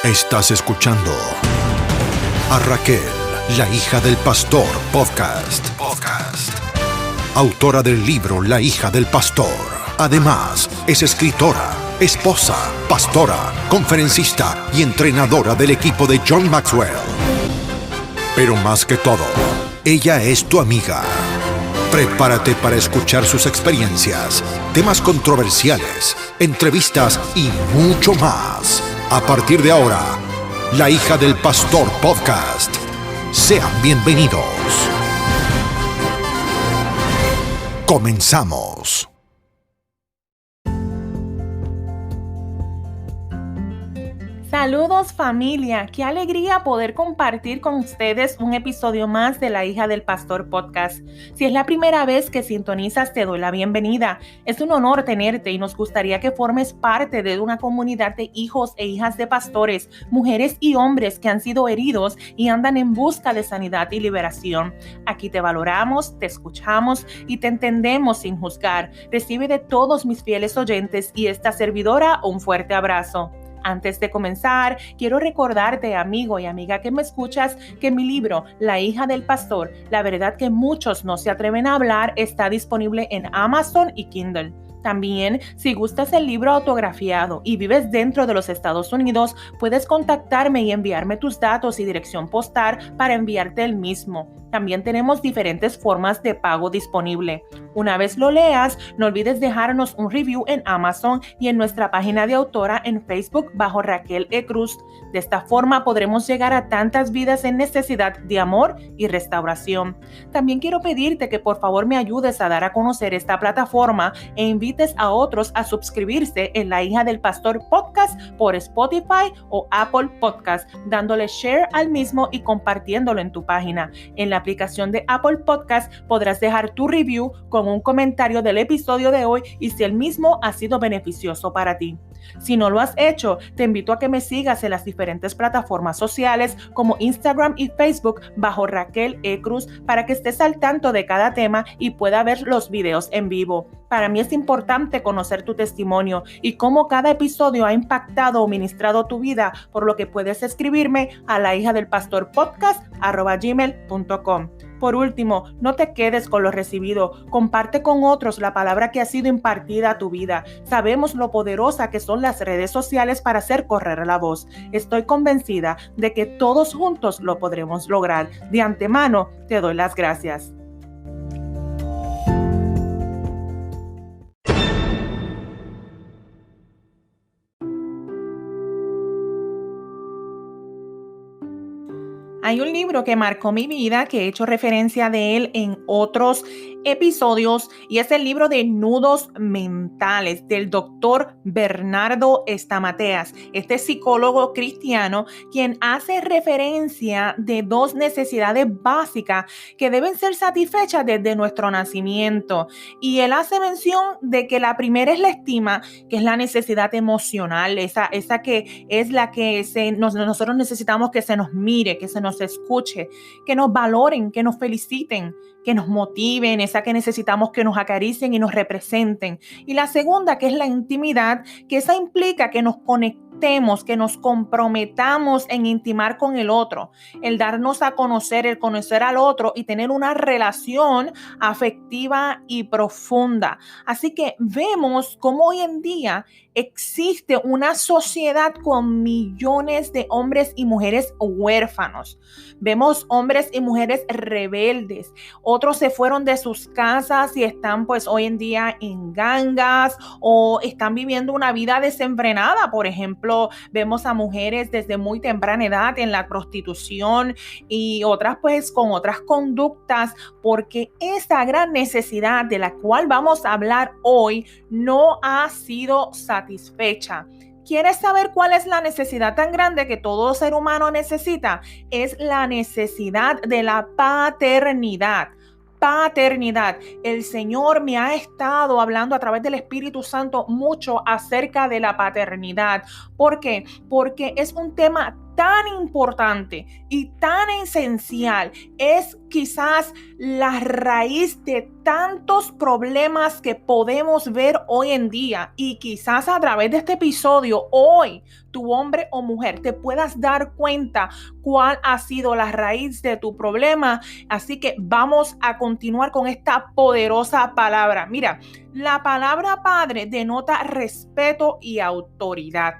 Estás escuchando a Raquel, la hija del pastor podcast. Autora del libro La hija del pastor. Además, es escritora, esposa, pastora, conferencista y entrenadora del equipo de John Maxwell. Pero más que todo, ella es tu amiga. Prepárate para escuchar sus experiencias, temas controversiales, entrevistas y mucho más. A partir de ahora, La hija del pastor podcast. Sean bienvenidos. Comenzamos. Saludos familia, qué alegría poder compartir con ustedes un episodio más de La hija del pastor podcast. Si es la primera vez que sintonizas, te doy la bienvenida. Es un honor tenerte y nos gustaría que formes parte de una comunidad de hijos e hijas de pastores, mujeres y hombres que han sido heridos y andan en busca de sanidad y liberación. Aquí te valoramos, te escuchamos y te entendemos sin juzgar. Recibe de todos mis fieles oyentes y esta servidora un fuerte abrazo. Antes de comenzar, quiero recordarte, amigo y amiga que me escuchas, que mi libro, La hija del pastor, la verdad que muchos no se atreven a hablar, está disponible en Amazon y Kindle. También, si gustas el libro autografiado y vives dentro de los Estados Unidos, puedes contactarme y enviarme tus datos y dirección postal para enviarte el mismo. También tenemos diferentes formas de pago disponible. Una vez lo leas, no olvides dejarnos un review en Amazon y en nuestra página de autora en Facebook bajo Raquel E. Cruz. De esta forma podremos llegar a tantas vidas en necesidad de amor y restauración. También quiero pedirte que por favor me ayudes a dar a conocer esta plataforma e invites a otros a suscribirse en La hija del pastor podcast por Spotify o Apple Podcast, dándole share al mismo y compartiéndolo en tu página. En la aplicación de Apple Podcast podrás dejar tu review con un comentario del episodio de hoy y si el mismo ha sido beneficioso para ti. Si no lo has hecho, te invito a que me sigas en las diferentes plataformas sociales como Instagram y Facebook bajo Raquel E. Cruz para que estés al tanto de cada tema y pueda ver los videos en vivo. Para mí es importante conocer tu testimonio y cómo cada episodio ha impactado o ministrado tu vida, por lo que puedes escribirme a lahijadelpastorpodcast@gmail.com. Por último, no te quedes con lo recibido, comparte con otros la palabra que ha sido impartida a tu vida. Sabemos lo poderosa que son las redes sociales para hacer correr la voz. Estoy convencida de que todos juntos lo podremos lograr. De antemano, te doy las gracias. Hay un libro que marcó mi vida, que he hecho referencia de él en otros episodios, y es el libro de Nudos Mentales del doctor Bernardo Estamateas, este psicólogo cristiano quien hace referencia de dos necesidades básicas que deben ser satisfechas desde nuestro nacimiento. Y él hace mención de que la primera es la estima, que es la necesidad emocional, esa que es la que nosotros necesitamos que se nos mire, que se nos escuche, que nos valoren, que nos feliciten, que nos motiven, esa que necesitamos que nos acaricien y nos representen. Y la segunda, que es la intimidad, que esa implica que nos conectemos, que nos comprometamos en intimar con el otro, el darnos a conocer, el conocer al otro y tener una relación afectiva y profunda. Así que vemos cómo hoy en día existe una sociedad con millones de hombres y mujeres huérfanos. Vemos hombres y mujeres rebeldes. Otros se fueron de sus casas y están pues hoy en día en gangas o están viviendo una vida desenfrenada. Por ejemplo, vemos a mujeres desde muy temprana edad en la prostitución y otras pues con otras conductas, porque esa gran necesidad de la cual vamos a hablar hoy no ha sido satisfecha. ¿Quieres saber cuál es la necesidad tan grande que todo ser humano necesita? Es la necesidad de la paternidad. Paternidad. El Señor me ha estado hablando a través del Espíritu Santo mucho acerca de la paternidad. ¿Por qué? Porque es un tema tan importante y tan esencial, es quizás la raíz de tantos problemas que podemos ver hoy en día, y quizás a través de este episodio hoy tu hombre o mujer te puedas dar cuenta cuál ha sido la raíz de tu problema. Así que vamos a continuar con esta poderosa palabra. Mira, la palabra padre denota respeto y autoridad.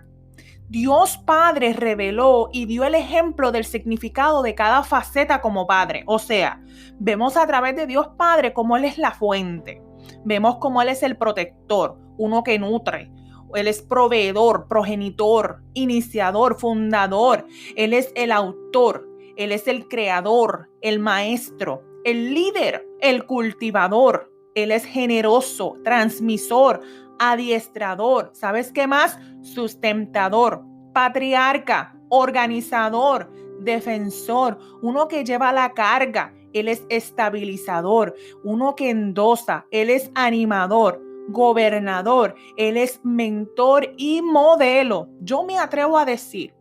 Dios Padre reveló y dio el ejemplo del significado de cada faceta como padre. O sea, vemos a través de Dios Padre cómo Él es la fuente. Vemos cómo Él es el protector, uno que nutre. Él es proveedor, progenitor, iniciador, fundador. Él es el autor. Él es el creador, el maestro, el líder, el cultivador. Él es generoso, transmisor, adiestrador. ¿Sabes qué más? Sustentador, patriarca, organizador, defensor, uno que lleva la carga. Él es estabilizador, uno que endosa. Él es animador, gobernador. Él es mentor y modelo. Yo me atrevo a decir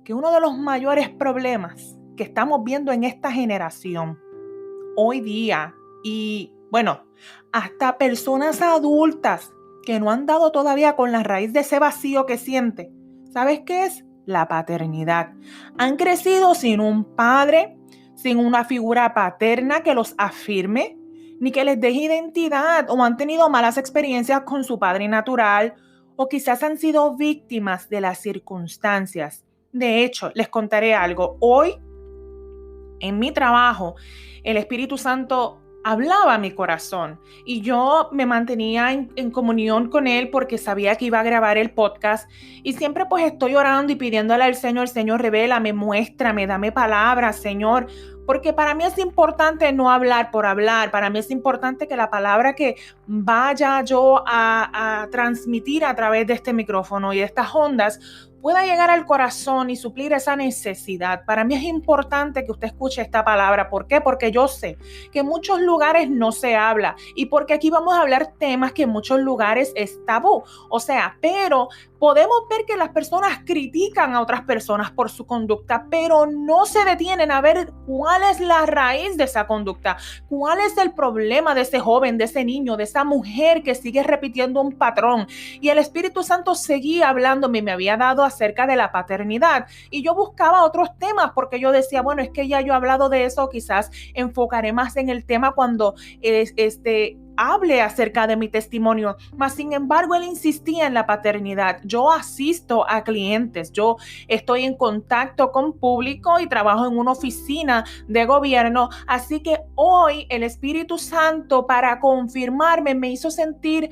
que uno de los mayores problemas que estamos viendo en esta generación hoy día, y bueno, hasta personas adultas que no han dado todavía con la raíz de ese vacío que siente, ¿sabes qué es? La paternidad. Han crecido sin un padre, sin una figura paterna que los afirme, ni que les deje identidad, o han tenido malas experiencias con su padre natural, o quizás han sido víctimas de las circunstancias. De hecho, les contaré algo. Hoy, en mi trabajo, el Espíritu Santo hablaba a mi corazón y yo me mantenía en comunión con Él porque sabía que iba a grabar el podcast, y siempre pues estoy orando y pidiéndole al Señor, Señor, revélame, muéstrame, dame palabras, Señor, porque para mí es importante no hablar por hablar. Para mí es importante que la palabra que vaya yo a transmitir a través de este micrófono y de estas ondas pueda llegar al corazón y suplir esa necesidad. Para mí es importante que usted escuche esta palabra. ¿Por qué? Porque yo sé que en muchos lugares no se habla, y porque aquí vamos a hablar temas que en muchos lugares es tabú. O sea, pero podemos ver que las personas critican a otras personas por su conducta, pero no se detienen a ver cuál es la raíz de esa conducta, cuál es el problema de ese joven, de ese niño, de esa mujer que sigue repitiendo un patrón. Y el Espíritu Santo seguía hablándome, me había dado acerca de la paternidad, y yo buscaba otros temas porque yo decía, bueno, es que ya yo he hablado de eso, quizás enfocaré más en el tema cuando hable acerca de mi testimonio. Mas sin embargo, él insistía en la paternidad. Yo asisto a clientes, yo estoy en contacto con público y trabajo en una oficina de gobierno, así que hoy el Espíritu Santo, para confirmarme, me hizo sentir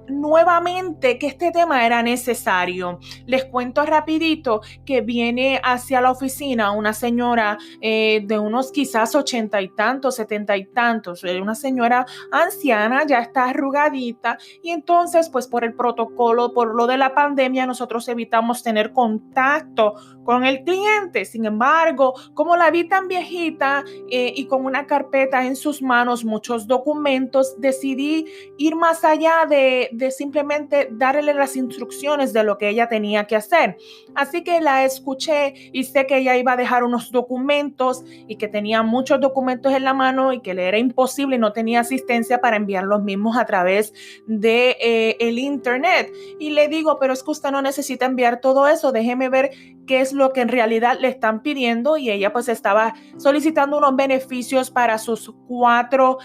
nuevamente que este tema era necesario. Les cuento rapidito que viene hacia la oficina una señora de unos quizás 80 y tantos, 70 y tantos, una señora anciana, ya está arrugadita, y entonces pues por el protocolo, por lo de la pandemia, nosotros evitamos tener contacto con el cliente. Sin embargo, como la vi tan viejita y con una carpeta en sus manos, muchos documentos, decidí ir más allá de simplemente darle las instrucciones de lo que ella tenía que hacer. Así que la escuché y sé que ella iba a dejar unos documentos y que tenía muchos documentos en la mano y que le era imposible y no tenía asistencia para enviar los mismos a través de el internet. Y le digo, pero es que usted no necesita enviar todo eso, déjeme ver qué es lo que en realidad le están pidiendo. Y ella pues estaba solicitando unos beneficios para sus cuatro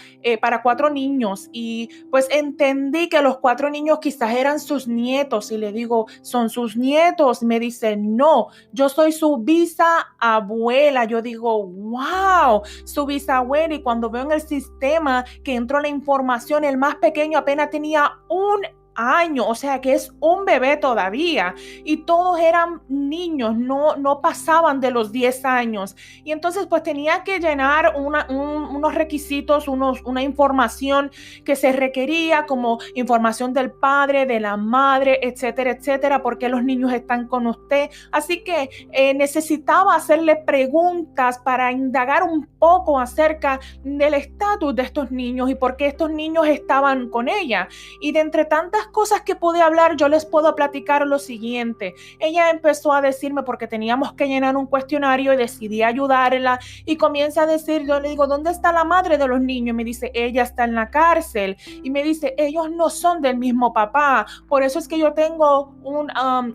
niños, y pues entendí que los 4 niños quizás eran sus nietos, y le digo, ¿son sus nietos? Me dice, no, yo soy su bisabuela. Yo digo, wow, su bisabuela. Y cuando veo en el sistema que entró la información, el más pequeño apenas tenía 1 año, o sea que es un bebé todavía, y todos eran niños, no pasaban de los 10 años. Y entonces pues tenía que llenar unos requisitos, una información que se requería, como información del padre, de la madre, etcétera, etcétera, porque los niños están con usted. Así que necesitaba hacerle preguntas para indagar un poco acerca del estatus de estos niños y por qué estos niños estaban con ella. Y de entre tantas las cosas que pude hablar, yo les puedo platicar lo siguiente. Ella empezó a decirme, porque teníamos que llenar un cuestionario y decidí ayudarla, y comienza a decir, yo le digo, ¿dónde está la madre de los niños? Y me dice, ella está en la cárcel. Y me dice, ellos no son del mismo papá. Por eso es que yo tengo un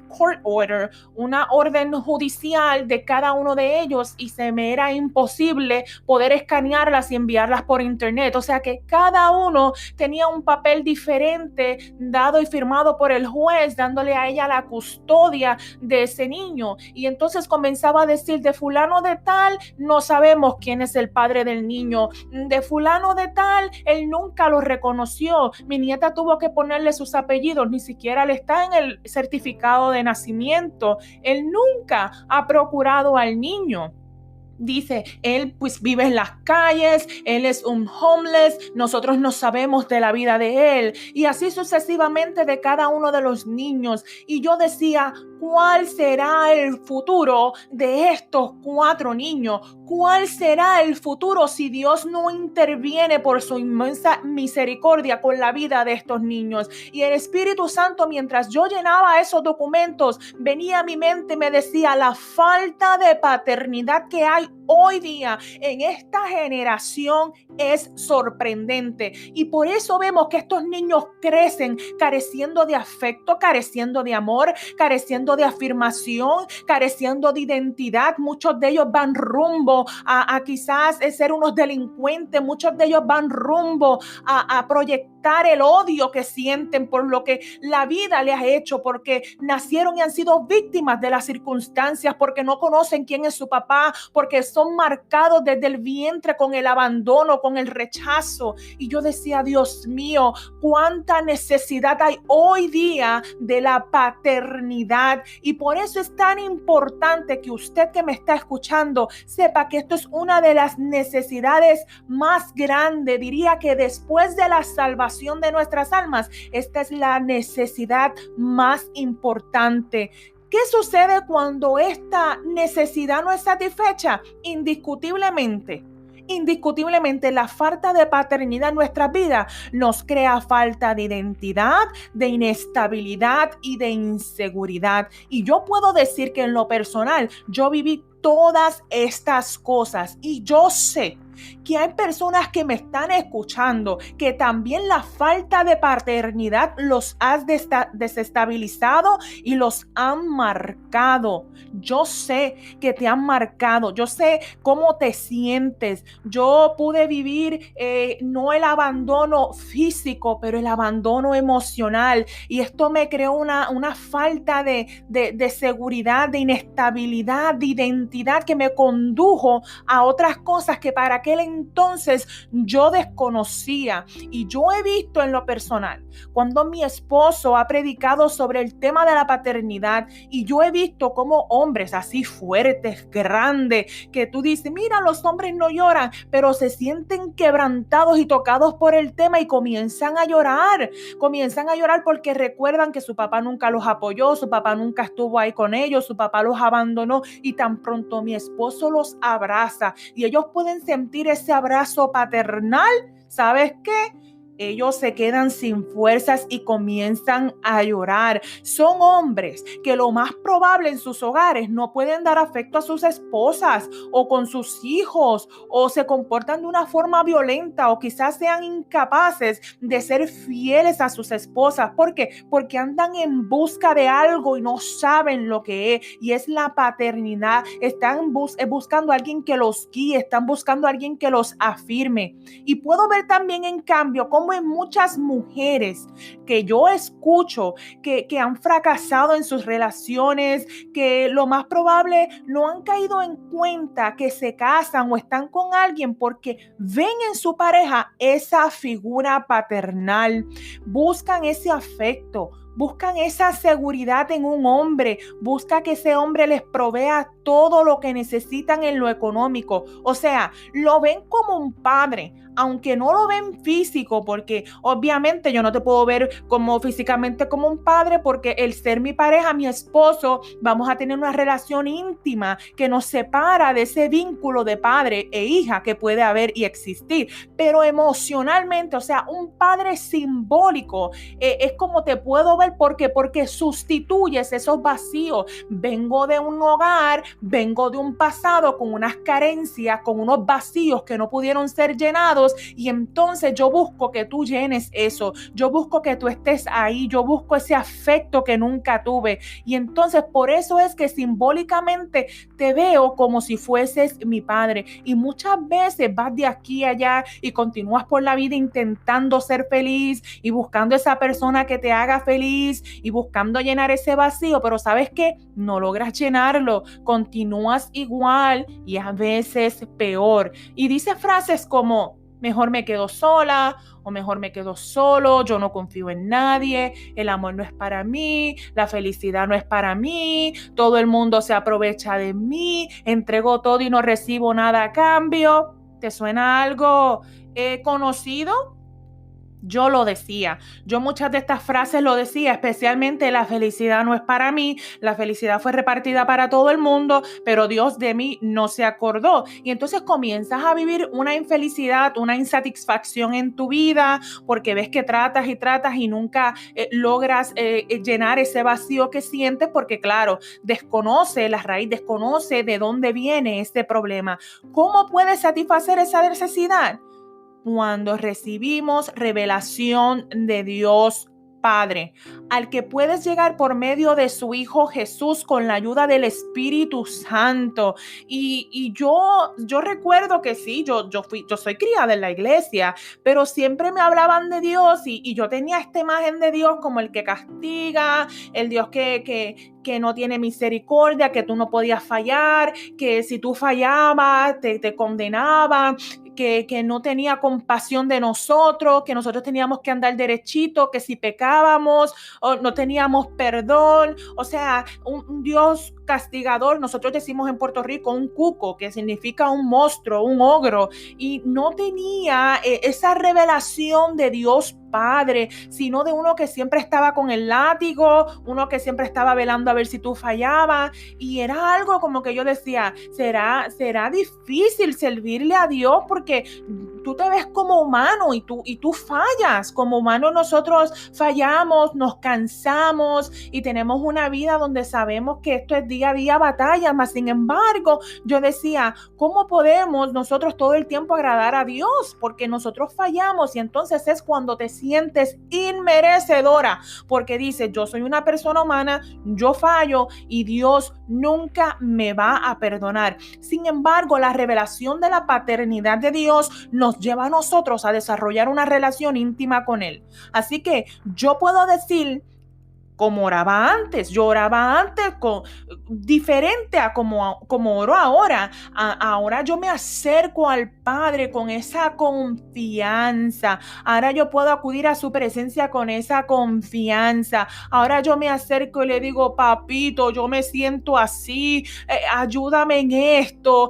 court order, una orden judicial de cada uno de ellos, y se me era imposible poder escanearlas y enviarlas por internet. O sea que cada uno tenía un papel diferente dado y firmado por el juez, dándole a ella la custodia de ese niño. Y entonces comenzaba a decir, de fulano de tal, no sabemos quién es el padre del niño. De fulano de tal, él nunca lo reconoció. Mi nieta tuvo que ponerle sus apellidos, ni siquiera le está en el certificado de nacimiento. Él nunca ha procurado al niño. Dice, él pues vive en las calles, él es un homeless, nosotros no sabemos de la vida de él, y así sucesivamente de cada uno de los niños. Y yo decía, ¿cuál será el futuro de estos 4 niños? ¿Cuál será el futuro si Dios no interviene por su inmensa misericordia con la vida de estos niños? Y el Espíritu Santo, mientras yo llenaba esos documentos, venía a mi mente y me decía, la falta de paternidad que hay hoy día en esta generación es sorprendente, y por eso vemos que estos niños crecen careciendo de afecto, careciendo de amor, careciendo de afirmación, careciendo de identidad. Muchos de ellos van rumbo a quizás ser unos delincuentes, muchos de ellos van rumbo a proyectar el odio que sienten por lo que la vida les ha hecho, porque nacieron y han sido víctimas de las circunstancias, porque no conocen quién es su papá, porque son marcados desde el vientre con el abandono, con el rechazo. Y yo decía, Dios mío, cuánta necesidad hay hoy día de la paternidad. Y por eso es tan importante que usted que me está escuchando sepa que esto es una de las necesidades más grandes. Diría que después de la salvación de nuestras almas, esta es la necesidad más importante. ¿Qué sucede cuando esta necesidad no es satisfecha? Indiscutiblemente la falta de paternidad en nuestras vidas nos crea falta de identidad, de inestabilidad y de inseguridad. Y yo puedo decir que en lo personal yo viví todas estas cosas, y yo sé que hay personas que me están escuchando que también la falta de paternidad los ha desestabilizado y los han marcado. Yo sé que te han marcado, yo sé cómo te sientes. Yo pude vivir no el abandono físico, pero el abandono emocional, y esto me creó una falta de seguridad, de inestabilidad, de identidad, que me condujo a otras cosas que para aquel entonces yo desconocía. Y yo he visto en lo personal, cuando mi esposo ha predicado sobre el tema de la paternidad, y yo he visto cómo hombres así fuertes, grandes, que tú dices, mira, los hombres no lloran, pero se sienten quebrantados y tocados por el tema, y comienzan a llorar porque recuerdan que su papá nunca los apoyó, su papá nunca estuvo ahí con ellos, su papá los abandonó. Y tan pronto mi esposo los abraza y ellos pueden sentir ese abrazo paternal, ¿sabes qué? Ellos se quedan sin fuerzas y comienzan a llorar. Son hombres que lo más probable en sus hogares no pueden dar afecto a sus esposas o con sus hijos, o se comportan de una forma violenta, o quizás sean incapaces de ser fieles a sus esposas. ¿Por qué? Porque andan en busca de algo y no saben lo que es, y es la paternidad. Están buscando a alguien que los guíe, están buscando a alguien que los afirme. Y puedo ver también, en cambio, cómo en muchas mujeres que yo escucho que han fracasado en sus relaciones, que lo más probable no han caído en cuenta que se casan o están con alguien porque ven en su pareja esa figura paternal, buscan ese afecto, buscan esa seguridad en un hombre, busca que ese hombre les provea todo lo que necesitan en lo económico. O sea, lo ven como un padre, aunque no lo ven físico, porque obviamente yo no te puedo ver como físicamente como un padre, porque el ser mi pareja, mi esposo, vamos a tener una relación íntima que nos separa de ese vínculo de padre e hija que puede haber y existir. Pero emocionalmente, o sea, un padre simbólico, es como te puedo ver porque sustituyes esos vacíos. Vengo de un hogar, vengo de un pasado con unas carencias, con unos vacíos que no pudieron ser llenados, y entonces yo busco que tú llenes eso, yo busco que tú estés ahí, yo busco ese afecto que nunca tuve, y entonces por eso es que simbólicamente te veo como si fueses mi padre. Y muchas veces vas de aquí a allá y continúas por la vida intentando ser feliz y buscando esa persona que te haga feliz y buscando llenar ese vacío, pero ¿sabes qué? No logras llenarlo, continúas igual y a veces peor. Y dice frases como: mejor me quedo sola, o mejor me quedo solo, yo no confío en nadie, el amor no es para mí, la felicidad no es para mí, todo el mundo se aprovecha de mí, entrego todo y no recibo nada a cambio. ¿Te suena algo conocido? Yo lo decía, yo muchas de estas frases lo decía, especialmente la felicidad no es para mí, la felicidad fue repartida para todo el mundo, pero Dios de mí no se acordó. Y entonces comienzas a vivir una infelicidad, una insatisfacción en tu vida, porque ves que tratas y nunca logras llenar ese vacío que sientes, porque claro, desconoce la raíz, desconoce de dónde viene este problema. ¿Cómo puedes satisfacer esa necesidad? Cuando recibimos revelación de Dios Padre, al que puedes llegar por medio de su Hijo Jesús con la ayuda del Espíritu Santo. Y yo recuerdo que sí, yo soy criada en la iglesia, pero siempre me hablaban de Dios y yo tenía esta imagen de Dios como el que castiga, el Dios que no tiene misericordia, que tú no podías fallar, que si tú fallabas te condenaba, que no tenía compasión de nosotros, que nosotros teníamos que andar derechito, que si pecábamos o no teníamos perdón. O sea, un Dios castigador. Nosotros decimos en Puerto Rico un cuco, que significa un monstruo, un ogro, y no tenía esa revelación de Dios Padre, sino de uno que siempre estaba con el látigo, uno que siempre estaba velando a ver si tú fallabas, y era algo como que yo decía, será difícil servirle a Dios porque tú te ves como humano y tú fallas. Como humanos nosotros fallamos, nos cansamos y tenemos una vida donde sabemos que esto es día a día batalla, mas sin embargo yo decía, ¿cómo podemos nosotros todo el tiempo agradar a Dios? Porque nosotros fallamos, y entonces es cuando te sientes inmerecedora, porque dices, yo soy una persona humana, yo fallo y Dios nunca me va a perdonar. Sin embargo, la revelación de la paternidad de Dios nos lleva a nosotros a desarrollar una relación íntima con Él. Así que yo puedo decir, como oraba antes, yo oraba antes diferente a como oro ahora. Ahora yo me acerco al Padre con esa confianza. Ahora yo puedo acudir a su presencia con esa confianza. Ahora yo me acerco y le digo, papito, yo me siento así, ayúdame en esto,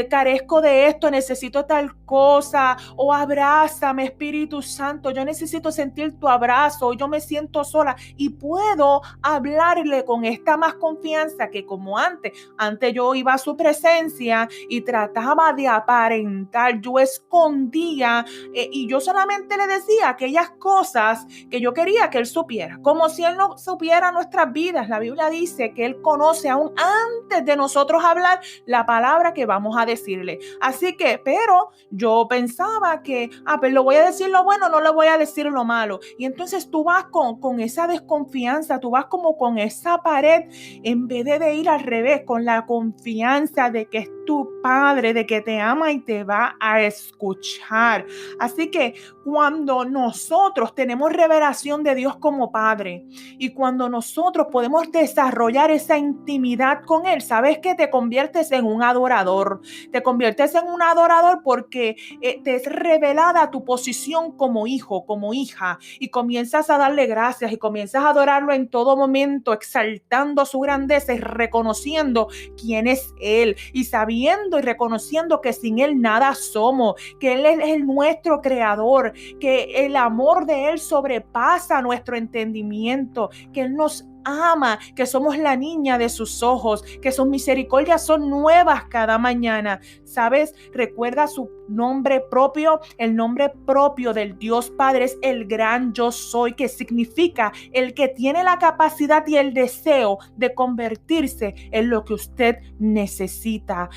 carezco de esto, necesito tal cosa, o abrázame, Espíritu Santo, yo necesito sentir tu abrazo, yo me siento sola, y puedo hablarle con esta más confianza que como antes. Antes yo iba a su presencia y trataba de aparentar, yo escondía y yo solamente le decía aquellas cosas que yo quería que él supiera, como si él no supiera nuestras vidas. La Biblia dice que él conoce aún antes de nosotros hablar la palabra que vamos a decirle. Así que, pero yo pensaba que, pues lo voy a decir lo bueno, no le voy a decir lo malo. Y entonces tú vas con esa desconfianza, tú vas como con esa pared, en vez de ir al revés, con la confianza de que es tu Padre, de que te ama y te va a escuchar. Así que cuando nosotros tenemos revelación de Dios como Padre, y cuando nosotros podemos desarrollar esa intimidad con Él, ¿sabes qué? Te conviertes en un adorador. Te conviertes en un adorador porque te es revelada tu posición como hijo, como hija, y comienzas a darle gracias y comienzas a adorarlo en todo momento, exaltando su grandeza y reconociendo quién es Él y sabiendo y reconociendo que sin Él nada somos, que Él es el nuestro creador, que el amor de Él sobrepasa nuestro entendimiento, que Él nos ama, que somos la niña de sus ojos, que sus misericordias son nuevas cada mañana. ¿Sabes? Recuerda su nombre propio. El nombre propio del Dios Padre es el gran yo soy, que significa el que tiene la capacidad y el deseo de convertirse en lo que usted necesita,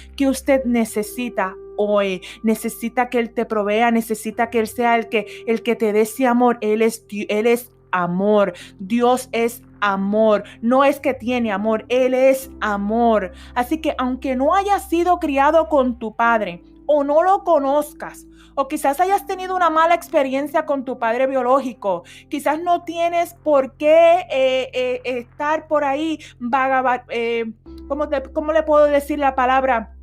hoy. Necesita que Él te provea, necesita que Él sea el que te dé ese amor. Él es amor. Dios es amor. No es que tiene amor, Él es amor. Así que aunque no hayas sido criado con tu padre o no lo conozcas, o quizás hayas tenido una mala experiencia con tu padre biológico, quizás no tienes por qué estar por ahí ¿cómo le puedo decir la palabra?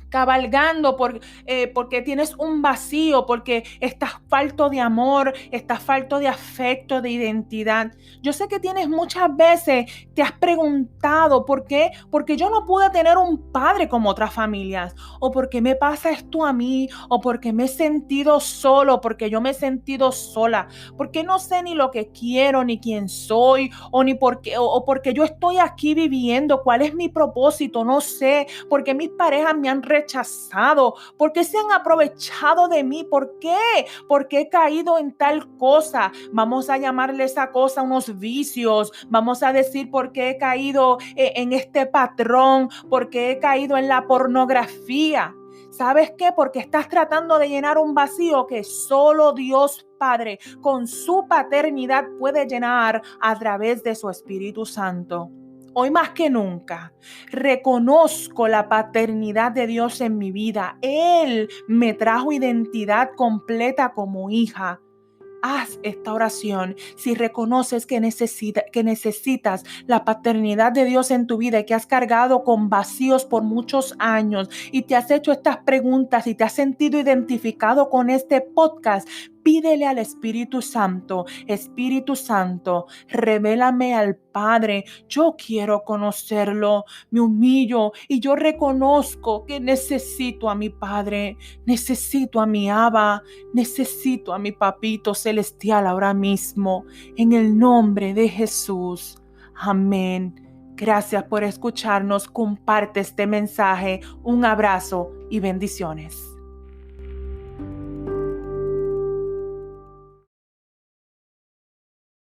Cabalgando porque tienes un vacío, porque estás falto de amor, estás falto de afecto, de identidad. Yo sé que tienes muchas veces, te has preguntado ¿por qué? Porque yo no pude tener un padre como otras familias, o porque me pasa esto a mí, o porque me he sentido solo, porque yo me he sentido sola, porque no sé ni lo que quiero, ni quién soy, o porque yo estoy aquí viviendo, cuál es mi propósito, no sé, porque mis parejas me han rechazado, porque se han aprovechado de mí, ¿por qué? Porque he caído en tal cosa. Vamos a llamarle esa cosa unos vicios, vamos a decir por qué he caído en este patrón, porque he caído en la pornografía. ¿Sabes qué? Porque estás tratando de llenar un vacío que solo Dios Padre con su paternidad puede llenar a través de su Espíritu Santo. Hoy más que nunca, reconozco la paternidad de Dios en mi vida. Él me trajo identidad completa como hija. Haz esta oración si reconoces que necesitas la paternidad de Dios en tu vida y que has cargado con vacíos por muchos años y te has hecho estas preguntas y te has sentido identificado con este podcast. Pídele al Espíritu Santo, revélame al Padre. Yo quiero conocerlo, me humillo y yo reconozco que necesito a mi Padre, necesito a mi Abba, necesito a mi Papito Celestial ahora mismo, en el nombre de Jesús. Amén. Gracias por escucharnos. Comparte este mensaje. Un abrazo y bendiciones.